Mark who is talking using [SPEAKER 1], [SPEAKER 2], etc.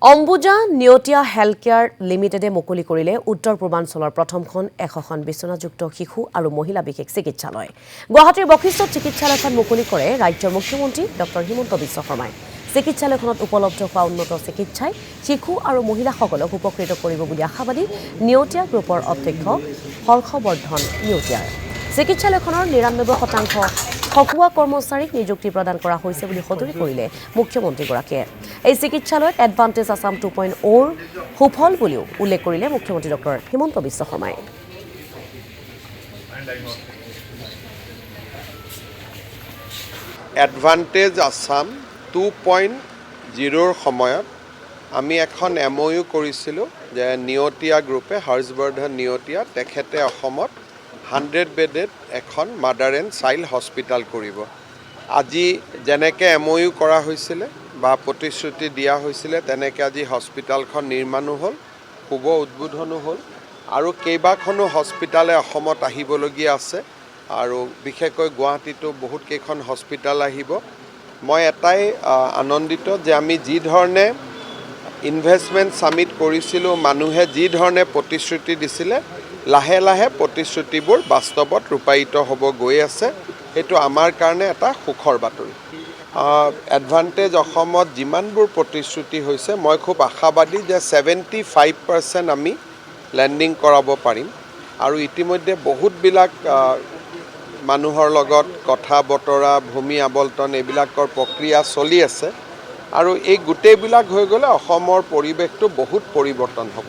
[SPEAKER 1] Ambuja নিয়তীয়া health care লিমিটেডে মুকলি কৰিলে উত্তৰ পূৰ্বাঞ্চলৰ প্ৰথমখন 100খন বিচনাযুক্ত শিশু আৰু মহিলা বিশেষ চিকিৎসালয়। গুৱাহাটীৰ বশিষ্ঠত চিকিৎসালয়খন মুকলি কৰে ৰাজ্যৰ মুখ্যমন্ত্ৰী ডক্টৰ হিমন্ত বিশ্ব শৰ্মাই। চিকিৎসালয়খনত উপলব্ধ হোৱা উন্নত চিকিৎসাই শিশু আৰু মহিলাসকলক উপকৃত কৰিব বুলি আশাবাদী নিয়তীয়া গ্ৰুপৰ অধ্যক্ষ হৰ্ষবৰ্ধন নিয়তীয়াৰ। চিকিৎসালয়খনৰ ৯৯% খকুৱা কৰ্মচাৰীক নিযুক্তি প্ৰদান কৰা হৈছে বুলি সদৰি কৰিলে মুখ্যমন্ত্ৰীগৰাকীয়ে। এই চিকিৎসালয়ত এডভান্টেজ আছাম 2.0ৰ সুফল বুলিও উল্লেখ কৰিলে মুখ্যমন্ত্ৰী ডক্টৰ হিমন্ত বিশ্ব শৰ্মাই।
[SPEAKER 2] এডভান্টেজ আছাম 2.0ৰ সময়ত আমি এখন MOU কৰিছিলোঁ যে নিয়তীয়া গ্ৰুপে হৰ্ষবৰ্ধন নিয়তীয়া তেখেতে অসমত 100 বেডেড এখন মাদাৰ এণ্ড চাইল্ড হস্পিটেল কৰিব। আজি যেনেকৈ MOU কৰা হৈছিলে বা প্ৰতিশ্ৰুতি দিয়া হৈছিলে তেনেকৈ আজি হস্পিটেলখন নিৰ্মাণো হ'ল, শুভ উদ্বোধনো হ'ল আৰু কেইবাখনো হস্পিটেলে অসমত আহিবলগীয়া আছে আৰু বিশেষকৈ গুৱাহাটীতো বহুত কেইখন হস্পিটেল আহিব। মই এটাই আনন্দিত যে আমি যি ধৰণে ইনভেষ্টমেণ্ট সামিট কৰিছিলোঁ, মানুহে যি ধৰণে প্ৰতিশ্ৰুতি দিছিলে, লাহে লাহে প্ৰতিশ্ৰুতিবোৰ বাস্তৱত ৰূপায়িত হ'ব গৈ আছে। সেইটো আমাৰ কাৰণে এটা সুখৰ বাতৰি। এডভান্টেজ অসমত যিমানবোৰ প্ৰতিশ্ৰুতি হৈছে, মই খুব আশাবাদী যে 75% আমি লেণ্ডিং কৰাব পাৰিম আৰু ইতিমধ্যে বহুতবিলাক মানুহৰ লগত কথা বতৰা, ভূমি আবণ্টন এইবিলাকৰ প্ৰক্ৰিয়া চলি আছে আৰু এই গোটেইবিলাক হৈ গ'লে অসমৰ পৰিৱেশটো বহুত পৰিৱৰ্তন হ'ব।